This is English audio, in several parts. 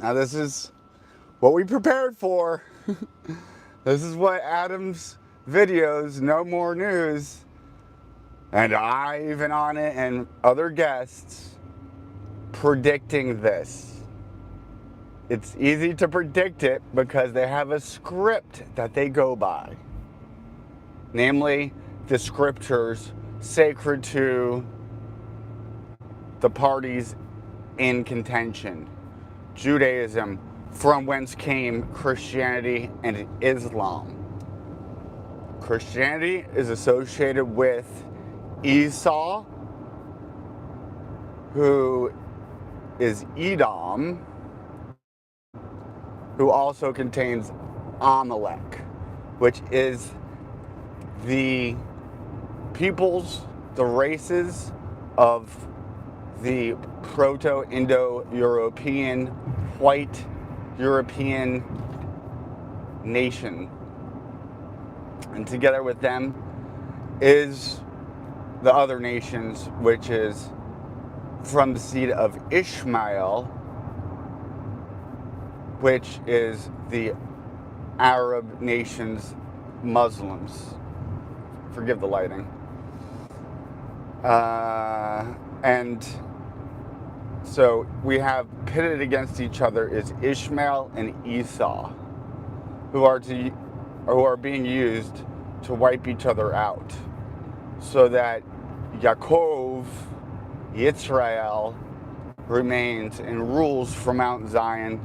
Now, this is what we prepared for. This is what Adam's videos, No More News, and I even on it, and other guests predicting this. It's easy to predict it because they have a script that they go by, namely the scriptures sacred to the parties in contention. Judaism, from whence came Christianity and Islam. Christianity is associated with Esau, who is Edom, who also contains Amalek, which is the peoples, the races of the Proto-Indo-European white European nation. And together with them is the other nations, which is from the seed of Ishmael, which is the Arab nations, Muslims. Forgive the lighting. And so we have pitted against each other is Ishmael and Esau, who are being used to wipe each other out, so that Yaakov, Yisrael, remains and rules from Mount Zion.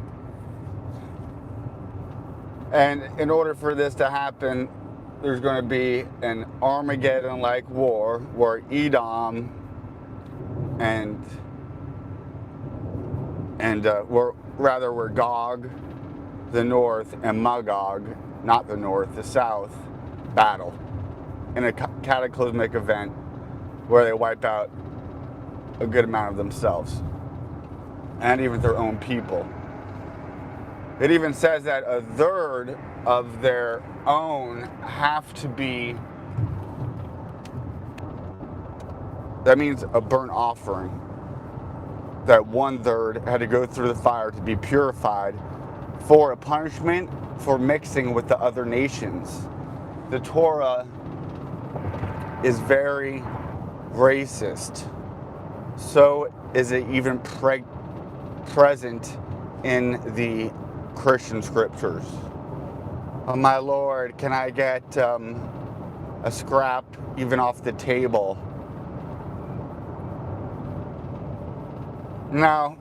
And in order for this to happen, there's going to be an Armageddon-like war where Edom where Gog, the north, and Magog, not the north, the south, battle in a cataclysmic event where they wipe out a good amount of themselves and even their own people. It even says that a third of their own have to be, that means a burnt offering, that one third had to go through the fire to be purified for a punishment for mixing with the other nations. The Torah is very racist. So is it even present in the Christian scriptures. Oh my Lord, can I get a scrap even off the table? Now,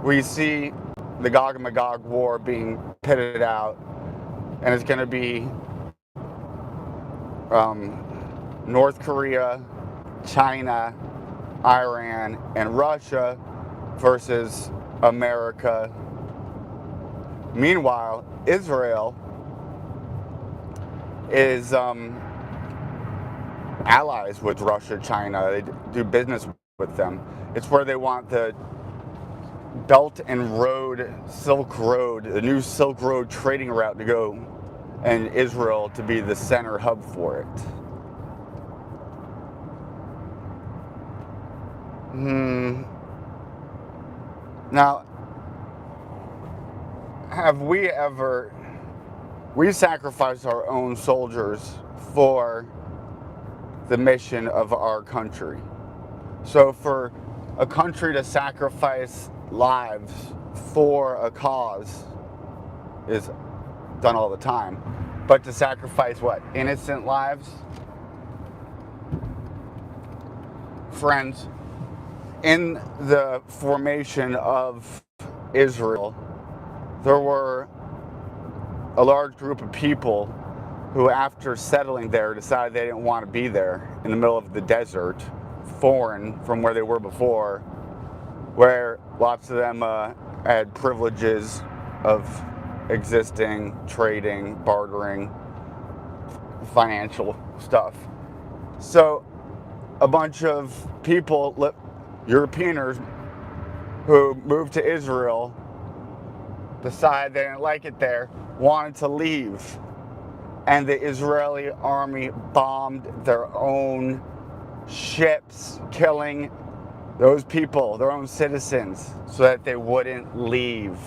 we see the Gog and Magog war being pitted out, and it's going to be North Korea, China, Iran, and Russia versus America. Meanwhile, Israel is allies with Russia, China. They do business with them. It's where they want the Belt and Road, Silk Road, the new Silk Road trading route to go, and Israel to be the center hub for it. Now, have we sacrificed our own soldiers for the mission of our country. So for a country to sacrifice lives for a cause is done all the time. But to sacrifice what? Innocent lives? Friends, in the formation of Israel, there were a large group of people who, after settling there, decided they didn't want to be there in the middle of the desert, foreign from where they were before, where lots of them had privileges of existing, trading, bartering, financial stuff. So a bunch of people, Europeaners, who moved to Israel, decided they didn't like it there, wanted to leave. And the Israeli army bombed their own ships, killing those people, their own citizens, so that they wouldn't leave.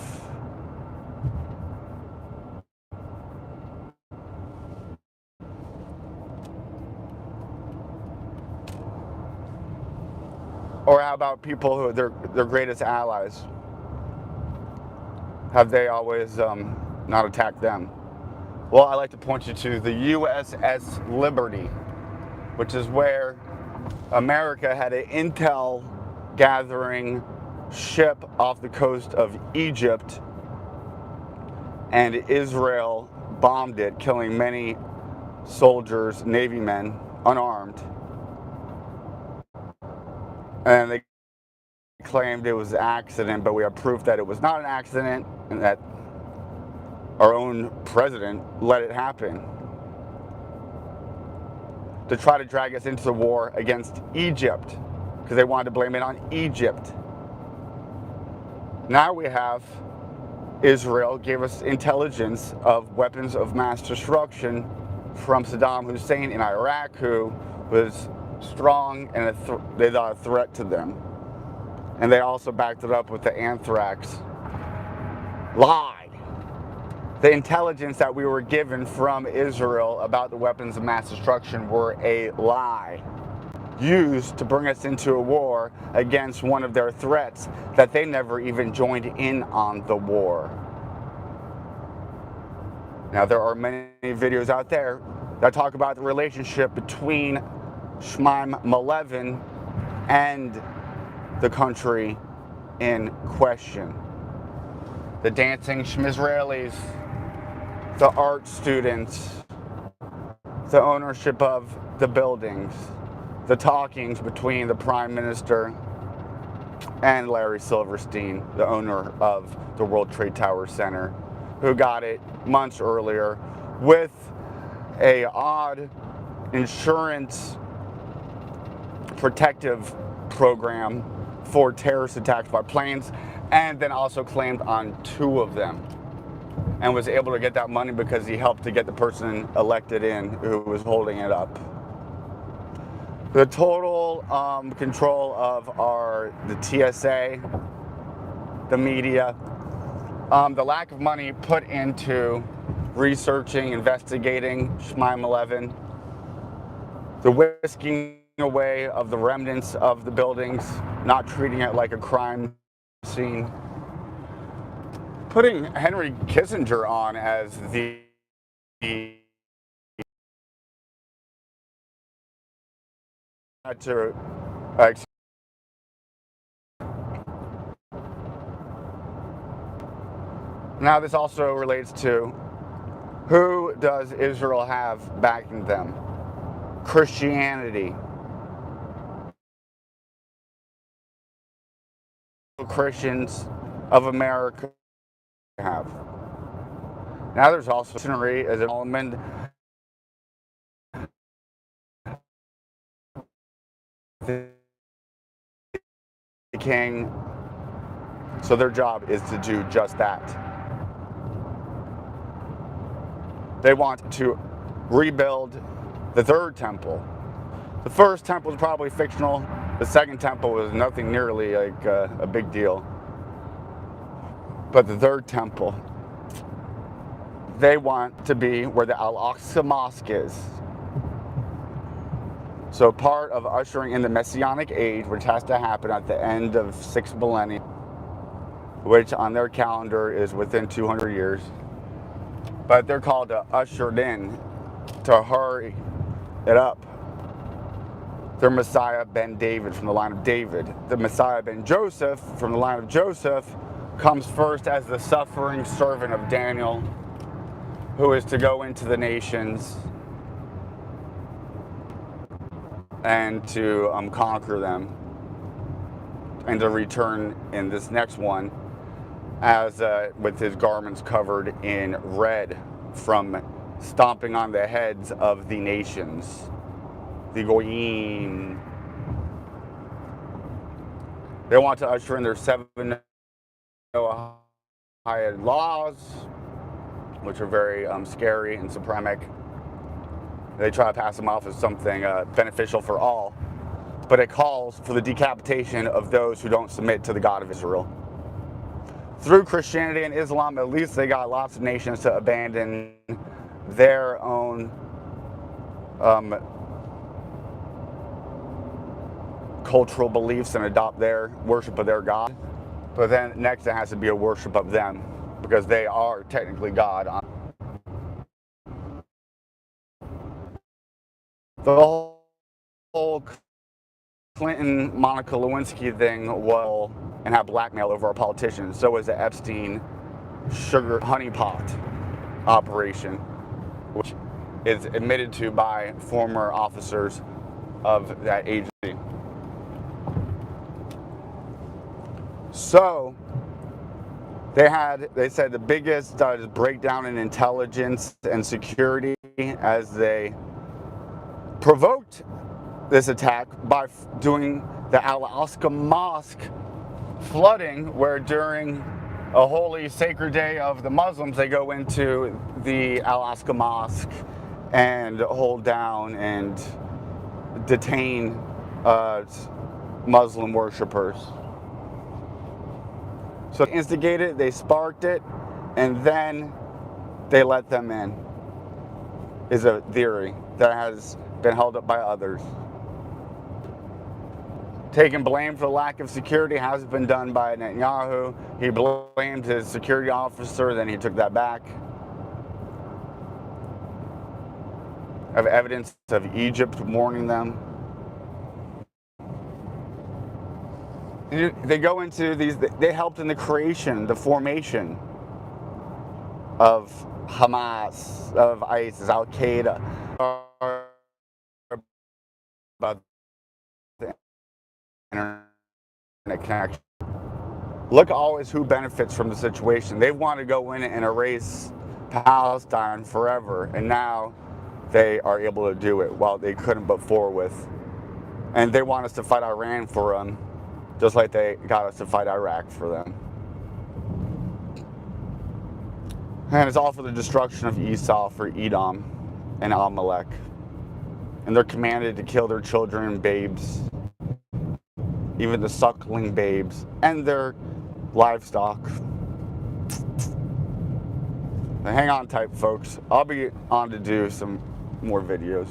Or how about people who are their greatest allies? Have they always not attacked them? Well, I like to point you to the USS Liberty, which is where America had an intel gathering ship off the coast of Egypt, and Israel bombed it, killing many soldiers, Navy men, unarmed. And they claimed it was an accident, but we have proof that it was not an accident and that our own president let it happen to try to drag us into the war against Egypt because they wanted to blame it on Egypt. Now we have Israel gave us intelligence of weapons of mass destruction from Saddam Hussein in Iraq, who was strong and they thought a threat to them. And they also backed it up with the anthrax lie. The intelligence that we were given from Israel about the weapons of mass destruction were a lie, used to bring us into a war against one of their threats that they never even joined in on the war. Now, there are many videos out there that talk about the relationship between Shmaim Malevin and the country in question. The dancing Shmizraelis, the art students, the ownership of the buildings, the talkings between the Prime Minister and Larry Silverstein, the owner of the World Trade Tower Center, who got it months earlier with a odd insurance protective program for terrorist attacks by planes, and then also claimed on 2 of them, and was able to get that money because he helped to get the person elected in who was holding it up. The total control of the TSA, the media, the lack of money put into researching, investigating Shmaim Malevin, the whisking away of the remnants of the buildings, not treating it like a crime scene, putting Henry Kissinger on as the now this also relates to who does Israel have backing them? Christianity. Christians of America have. Now there's also missionary as an element. The king. So their job is to do just that. They want to rebuild the 3rd temple. The 1st temple is probably fictional. The 2nd temple was nothing nearly like a big deal. But the 3rd temple, they want to be where the Al-Aqsa Mosque is. So part of ushering in the Messianic age, which has to happen at the end of 6th millennium, which on their calendar is within 200 years. But they're called to usher it in, to hurry it up. They're Messiah ben David from the line of David. The Messiah ben Joseph from the line of Joseph comes first as the suffering servant of Daniel, who is to go into the nations and to conquer them, and to return in this next one as with his garments covered in red from stomping on the heads of the nations, the Goyim. They want to usher in their 7 Noahide laws, which are very scary and supremic. They try to pass them off as something beneficial for all. but it calls for the decapitation of those who don't submit to the God of Israel. Through Christianity and Islam, at least they got lots of nations to abandon their own cultural beliefs and adopt their worship of their God. But then next it has to be a worship of them, because they are technically God. The whole Clinton Monica Lewinsky thing was and have blackmail over our politicians. So was the Epstein sugar honeypot operation, which is admitted to by former officers of that agency. So they said the biggest breakdown in intelligence and security as they provoked this attack by doing the Al-Aqsa Mosque flooding, where during a holy sacred day of the Muslims, they go into the Al-Aqsa Mosque and hold down and detain Muslim worshippers. So they instigated it, they sparked it, and then they let them in, is a theory that has been held up by others. Taking blame for the lack of security has been done by Netanyahu. He blamed his security officer, then he took that back. I have evidence of Egypt warning them. They go into these, they helped in the creation, the formation of Hamas, of ISIS, Al-Qaeda. About the internet connection. Look always who benefits from the situation. They want to go in and erase Palestine forever, and now they are able to do it while they couldn't before with. And they want us to fight Iran for them, just like they got us to fight Iraq for them. And it's all for the destruction of Esau, for Edom and Amalek. And they're commanded to kill their children and babes, even the suckling babes, and their livestock. Hang on tight, folks. I'll be on to do some more videos.